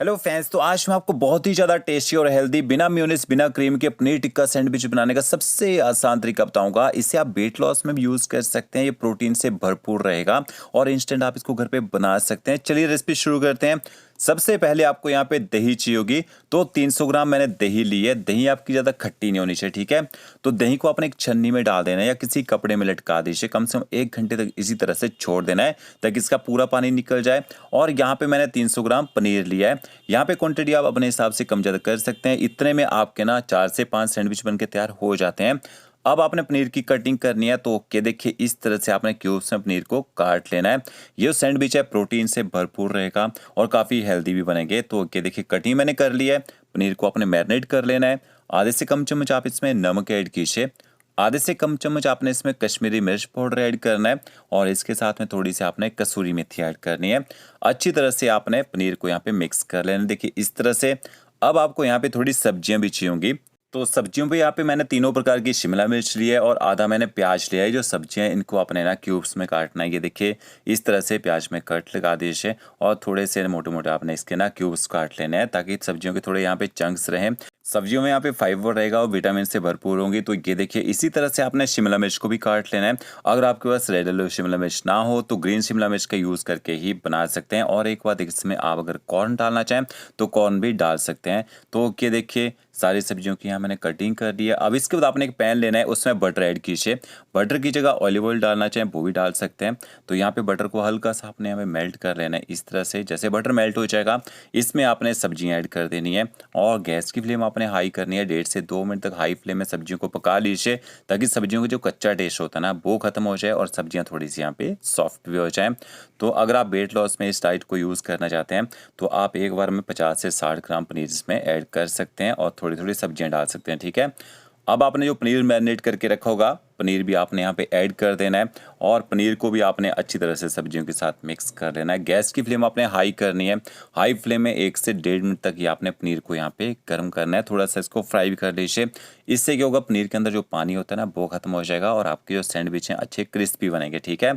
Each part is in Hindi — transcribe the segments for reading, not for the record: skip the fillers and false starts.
हेलो फ्रेंड्स, तो आज मैं आपको बहुत ही ज़्यादा टेस्टी और हेल्दी बिना मेयोनीज बिना क्रीम के पनीर टिक्का सैंडविच बनाने का सबसे आसान तरीका बताऊंगा। इसे आप वेट लॉस में भी यूज़ कर सकते हैं। ये प्रोटीन से भरपूर रहेगा और इंस्टेंट आप इसको घर पे बना सकते हैं। चलिए रेसिपी शुरू करते हैं। सबसे पहले आपको यहाँ पे दही चाहिए होगी। तो 300 ग्राम मैंने दही ली है। दही आपकी ज़्यादा खट्टी नहीं होनी चाहिए, ठीक है। तो दही को आपने एक छन्नी में डाल देना है या किसी कपड़े में लटका दीजिए। कम से कम 1 घंटे तक इसी तरह से छोड़ देना है ताकि इसका पूरा पानी निकल जाए। और यहाँ पे मैंने 300 ग्राम पनीर लिया है। यहाँ पे क्वांटिटी आप अपने हिसाब से कम ज़्यादा कर सकते हैं। इतने में आपके ना 4 से 5 सैंडविच बन के तैयार हो जाते हैं। अब आपने पनीर की कटिंग करनी है। तो ओके, देखिए इस तरह से आपने क्यूब्स में पनीर को काट लेना है। ये सैंडविच है, प्रोटीन से भरपूर रहेगा और काफ़ी हेल्दी भी बनेंगे। तो ओके, देखिए कटिंग मैंने कर ली है। पनीर को आपने मैरिनेट कर लेना है। आधे से कम चम्मच आप इसमें नमक ऐड कीजिए। आधे से कम चम्मच आपने इसमें कश्मीरी मिर्च पाउडर ऐड करना है और इसके साथ में थोड़ी सी आपने कसूरी मेथी ऐड करनी है। अच्छी तरह से आपने पनीर को यहाँ पे मिक्स कर लेना है। देखिए इस तरह से। अब आपको यहाँ पे थोड़ी सब्जियां भी चाहिए होंगी। तो सब्जियों पे यहाँ पे मैंने तीनों प्रकार की शिमला मिर्च ली है और आधा मैंने प्याज लिया है। जो सब्जियां हैं इनको अपने ना क्यूब्स में काटना है। ये देखिए इस तरह से प्याज में कट लगा दीजिए और थोड़े से मोटे मोटे आपने इसके ना क्यूब्स काट लेने हैं ताकि सब्जियों के थोड़े यहाँ पे चंक्स रहें। सब्जियों में यहाँ पे फाइबर रहेगा और विटामिन से भरपूर होंगी। तो ये देखिए इसी तरह से आपने शिमला मिर्च को भी काट लेना है। अगर आपके पास रेड येलो शिमला मिर्च ना हो तो ग्रीन शिमला मिर्च का यूज़ करके ही बना सकते हैं। और एक बात, इसमें आप अगर कॉर्न डालना चाहें तो कॉर्न भी डाल सकते हैं। तो ये देखिए सारी सब्जियों की यहाँ मैंने कटिंग कर दी है। अब इसके बाद आपने एक पैन लेना है, उसमें बटर ऐड कीजिए। बटर की जगह ऑलिव ऑयल डालना चाहें वो भी डाल सकते हैं। तो यहाँ पे बटर को हल्का सा आपने यहाँ पे मेल्ट कर लेना है। इस तरह से जैसे बटर मेल्ट हो जाएगा इसमें आपने सब्जियाँ ऐड कर देनी है और गैस की फ्लेम आपने हाई करनी है। 1.5 से 2 मिनट तक हाई फ्लेम में सब्जियों को पका लीजिए ताकि सब्जियों का जो कच्चा टेस्ट होता है ना वो खत्म हो जाए और सब्जियाँ थोड़ी सी यहाँ पे सॉफ्ट भी हो जाएं। तो अगर आप वेट लॉस में इस डाइट को यूज़ करना चाहते हैं तो आप एक बार में 50 से 60 ग्राम पनीर इसमें ऐड कर सकते हैं और थोड़ी थोड़ी सब्जियां डाल सकते हैं, ठीक है। अब आपने जो पनीर मैरिनेट करके रखा होगा पनीर भी आपने यहाँ पे ऐड कर देना है और पनीर को भी आपने अच्छी तरह से सब्जियों के साथ मिक्स कर लेना है। गैस की फ्लेम आपने हाई करनी है। हाई फ्लेम में 1 से 1.5 मिनट तक ही आपने पनीर को यहाँ पे गर्म करना है। थोड़ा सा इसको फ्राई भी कर लीजिए। इससे क्या होगा, पनीर के अंदर जो पानी होता है ना वो खत्म हो जाएगा और आपके जो सैंडविच हैं अच्छे क्रिस्पी बनेंगे, ठीक है।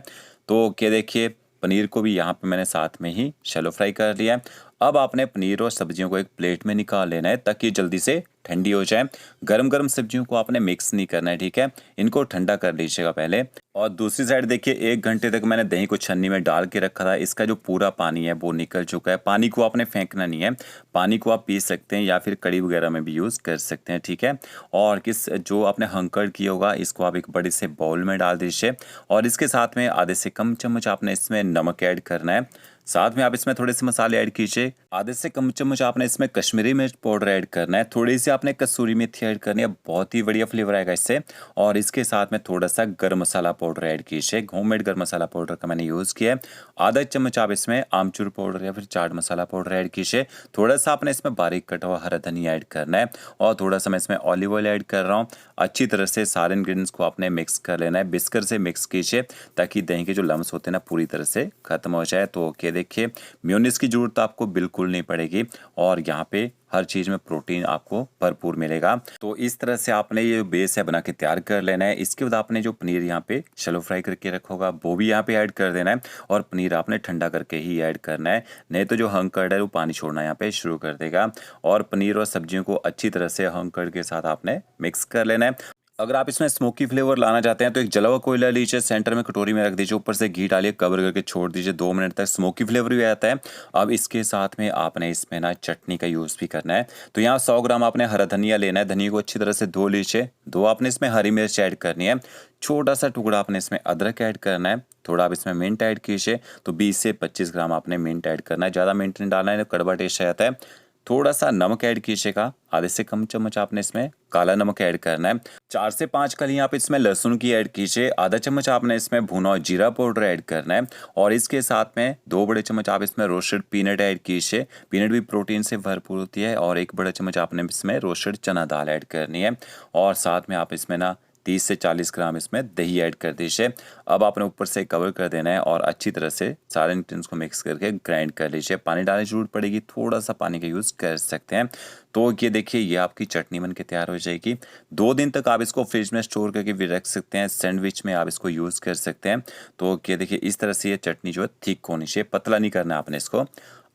तो क्या देखिए पनीर को भी यहाँ पे मैंने साथ में ही शैलो फ्राई कर लिया है। अब आपने पनीर और सब्जियों को एक प्लेट में निकाल लेना है ताकि जल्दी से ठंडी हो जाए। गरम गरम सब्जियों को आपने मिक्स नहीं करना है, ठीक है। इनको ठंडा कर लीजिएगा पहले। और दूसरी साइड देखिए 1 घंटे तक मैंने दही को छन्नी में डाल के रखा था। इसका जो पूरा पानी है वो निकल चुका है। पानी को आपने फेंकना नहीं है। पानी को आप पी सकते हैं या फिर कड़ी वगैरह में भी यूज़ कर सकते हैं, ठीक है। और किस जो आपने हंकड़ किया होगा इसको आप एक बड़े से बाउल में डाल दीजिए और इसके साथ में आधे से कम चम्मच आपने इसमें नमक ऐड करना है। साथ में आप इसमें थोड़े से मसाले ऐड कीजिए। आधे से कम चम्मच आपने इसमें कश्मीरी मिर्च पाउडर ऐड करना है। थोड़ी सी आपने कसूरी मेथी ऐड करनी है, बहुत ही बढ़िया फ्लेवर आएगा इससे। और इसके साथ में थोड़ा सा गरम मसाला पाउडर ऐड कीजिए। होममेड गरम मसाला पाउडर का मैंने यूज़ किया है। आधा चम्मच आप इसमें आमचूर पाउडर या फिर चाट मसाला पाउडर ऐड कीजिए। थोड़ा सा आपने इसमें बारीक कटा हुआ हरा धनिया ऐड करना है और थोड़ा सा मैं इसमें ऑलिव ऑयल ऐड कर रहा हूँ। अच्छी तरह से सारे इंग्रेडिएंट्स को आपने मिक्स कर लेना है। बिस्कर से मिक्स कीजिए ताकि दही के जो लम्स होते हैं ना पूरी तरह से खत्म हो जाए। तो ओके, देखिए मेयोनीज की जरूरत आपको बिल्कुल नहीं पड़ेगी और यहाँ पे हर चीज़ में प्रोटीन आपको भरपूर मिलेगा। तो इस तरह से आपने ये बेस है बना के तैयार कर लेना है। इसके बाद आपने जो पनीर यहाँ पे शैलो फ्राई करके रखा होगा वो भी यहाँ पे ऐड कर देना है और पनीर आपने ठंडा करके ही ऐड करना है, नहीं तो जो हंकड़ है वो पानी छोड़ना यहाँ पे शुरू कर देगा। और पनीर और सब्जियों को अच्छी तरह से हंकड़ के साथ आपने मिक्स कर लेना है। अगर आप इसमें स्मोकी फ्लेवर लाना चाहते हैं तो एक जला हुआ कोयला लीजिए, सेंटर में कटोरी में रख दीजिए, ऊपर से घी डालिए, कवर करके छोड़ दीजिए 2 मिनट तक। स्मोकी फ्लेवर भी आता है। अब इसके साथ में आपने इसमें ना चटनी का यूज़ भी करना है। तो यहाँ 100 ग्राम आपने हरा धनिया लेना है। धनिया को अच्छी तरह से धो लीजिए। दो आपने इसमें हरी मिर्च ऐड करनी है। छोटा सा टुकड़ा आपने इसमें अदरक ऐड करना है। थोड़ा आप इसमें मिंट ऐड कीजिए। तो 20 से 25 ग्राम आपने मिंट ऐड करना है। ज़्यादा मिंट नहीं डालना है, कड़वा टेस्ट आ जाता है। थोड़ा सा नमक ऐड कीजिएगा। आधे से कम चम्मच आपने इसमें काला नमक ऐड करना है। 4 से 5 कली आप इसमें लहसुन की ऐड कीजिए। आधा चम्मच आपने इसमें भुना हुआ जीरा पाउडर ऐड करना है और इसके साथ में 2 बड़े चम्मच आप इसमें रोस्टेड पीनट ऐड कीजिए। पीनट भी प्रोटीन से भरपूर होती है। और 1 बड़ा चम्मच आपने इसमें रोस्टेड चना दाल ऐड करनी है और साथ में आप इसमें ना 30 से 40 ग्राम इसमें दही ऐड कर दीजिए। अब आपने ऊपर से कवर कर देना है और अच्छी तरह से सारे इंग्रेडिएंट्स को मिक्स करके ग्राइंड कर लीजिए। पानी डालने की जरूरत पड़ेगी, थोड़ा सा पानी का यूज़ कर सकते हैं। तो ये देखिए ये आपकी चटनी बन के तैयार हो जाएगी। 2 दिन तक आप इसको फ्रिज में स्टोर करके भी रख सकते हैं। सैंडविच में आप इसको यूज़ कर सकते हैं। तो ये देखिए इस तरह से ये चटनी जो है थिक होनी चाहिए, पतला नहीं करना आपने इसको।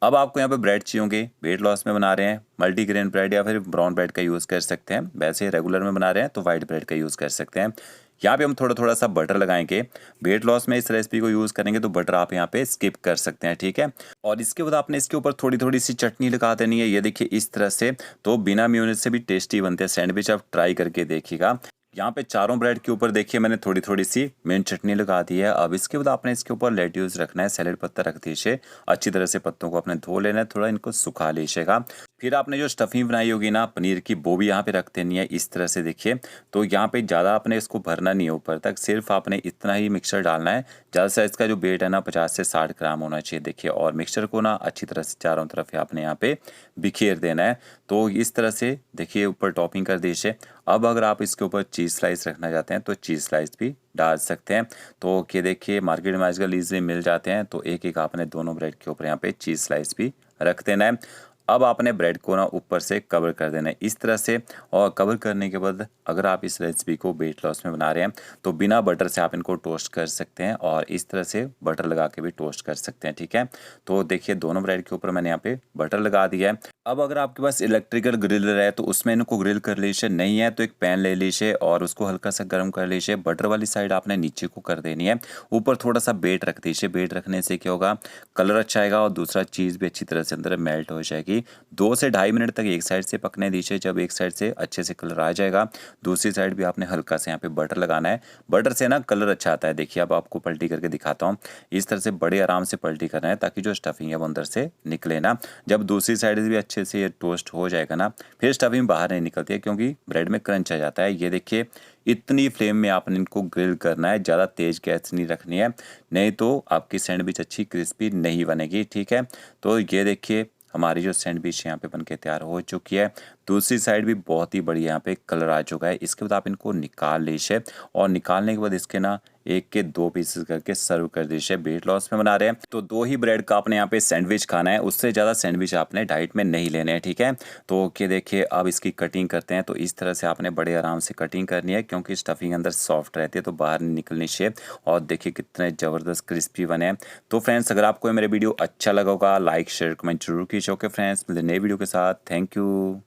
अब आपको यहाँ पे ब्रेड चाहिए होंगे, वेट लॉस में बना रहे हैं मल्टीग्रेन ब्रेड या फिर ब्राउन ब्रेड का यूज़ कर सकते हैं। वैसे रेगुलर में बना रहे हैं तो वाइट ब्रेड का यूज़ कर सकते हैं। यहाँ पे हम थोड़ा थोड़ा सा बटर लगाएंगे। वेट लॉस में इस रेसिपी को यूज़ करेंगे तो बटर आप यहाँ पे स्किप कर सकते हैं, ठीक है। और इसके बाद आपने इसके ऊपर थोड़ी थोड़ी सी चटनी लगा देनी है, ये देखिए इस तरह से। तो बिना मेयोनेज़ से भी टेस्टी बनते हैं सैंडविच, आप ट्राई करके देखिएगा। यहाँ पे चारों ब्रेड के ऊपर देखिए मैंने थोड़ी थोड़ी सी मिंट चटनी लगा दी है। अब इसके बाद आपने इसके ऊपर लेट्यूस रखना है, सैलेड पत्ता रख दीजिए। अच्छी तरह से पत्तों को आपने धो लेना है, थोड़ा इनको सुखा लीजिएगा। फिर आपने जो स्टफिंग बनाई होगी ना पनीर की, वो भी यहाँ पे रख देनी है इस तरह से देखिए। तो यहाँ पे ज़्यादा आपने इसको भरना नहीं है ऊपर तक, सिर्फ आपने इतना ही मिक्सचर डालना है। ज़्यादा साइज़ का जो वेट है ना 50 से 60 ग्राम होना चाहिए देखिए। और मिक्सचर को ना अच्छी तरह से चारों तरफ आपने यहाँ पे बिखेर देना है। तो इस तरह से देखिए ऊपर टॉपिंग कर दीजिए। अब अगर आप इसके ऊपर चीज़ स्लाइस रखना चाहते हैं तो चीज़ स्लाइस भी डाल सकते हैं। तो कि देखिए मार्केट में आजकल ईज़िली मिल जाते हैं। तो एक एक आपने दोनों ब्रेड के ऊपर यहाँ पे चीज़ स्लाइस भी रख देना है। अब आपने ब्रेड को ना ऊपर से कवर कर देना है इस तरह से। और कवर करने के बाद अगर आप इस रेसिपी को वेट लॉस में बना रहे हैं तो बिना बटर से आप इनको टोस्ट कर सकते हैं और इस तरह से बटर लगा के भी टोस्ट कर सकते हैं, ठीक है। तो देखिए दोनों ब्रेड के ऊपर मैंने यहाँ पे बटर लगा दिया है। अब अगर आपके पास इलेक्ट्रिकल ग्रिलर है तो उसमें इनको ग्रिल कर लीजिए, नहीं है तो एक पैन ले लीजिए और उसको हल्का सा गर्म कर लीजिए। बटर वाली साइड आपने नीचे को कर देनी है, ऊपर थोड़ा सा बेट रख दीजिए। बेट रखने से क्या होगा, कलर अच्छा आएगा और दूसरा चीज़ भी अच्छी तरह से अंदर मेल्ट हो जाएगी। 2 से ढाई मिनट तक एक साइड से पकने दीजिए। जब एक साइड से अच्छे से कलर आ जाएगा, दूसरी साइड भी आपने हल्का से यहाँ पे बटर लगाना है। बटर से ना कलर अच्छा आता है। देखिए अब आपको पलटी करके दिखाता हूँ। इस तरह से बड़े आराम से पलटी करना है ताकि जो स्टफिंग है वो अंदर से निकले ना। जब दूसरी साइड भी अच्छे से ये टोस्ट हो जाएगा ना, फिर स्टफिंग बाहर नहीं निकलती है क्योंकि ब्रेड में क्रंच आ जाता है। ये देखिए इतनी फ्लेम में आपने इनको ग्रिल करना है, ज़्यादा तेज़ गैस नहीं रखनी है, नहीं तो आपकी सैंडविच अच्छी क्रिस्पी नहीं बनेगी, ठीक है। तो ये देखिए हमारी जो सैंडविच यहाँ पे बनके तैयार हो चुकी है। दूसरी साइड भी बहुत ही बढ़िया यहाँ पे कलर आ चुका है। इसके बाद आप इनको निकाल लीजिए और निकालने के बाद इसके ना 1 के 2 पीसेस करके सर्व कर दीजिए। वेट लॉस में बना रहे हैं तो 2 ही ब्रेड का आपने यहाँ पे सैंडविच खाना है, उससे ज़्यादा सैंडविच आपने डाइट में नहीं लेने हैं, ठीक है। तो ओके देखिए अब इसकी कटिंग करते हैं। तो इस तरह से आपने बड़े आराम से कटिंग करनी है क्योंकि स्टफिंग अंदर सॉफ्ट रहती है तो बाहर नहीं निकलनी चाहिए। और देखिए कितने ज़बरदस्त क्रिस्पी बने हैं। तो फ्रेंड्स अगर आपको मेरे वीडियो अच्छा लगा होगा लाइक शेयर कमेंट जरूर कीजिए। ओके फ्रेंड्स, मिलते हैं नए वीडियो के साथ। Thank you.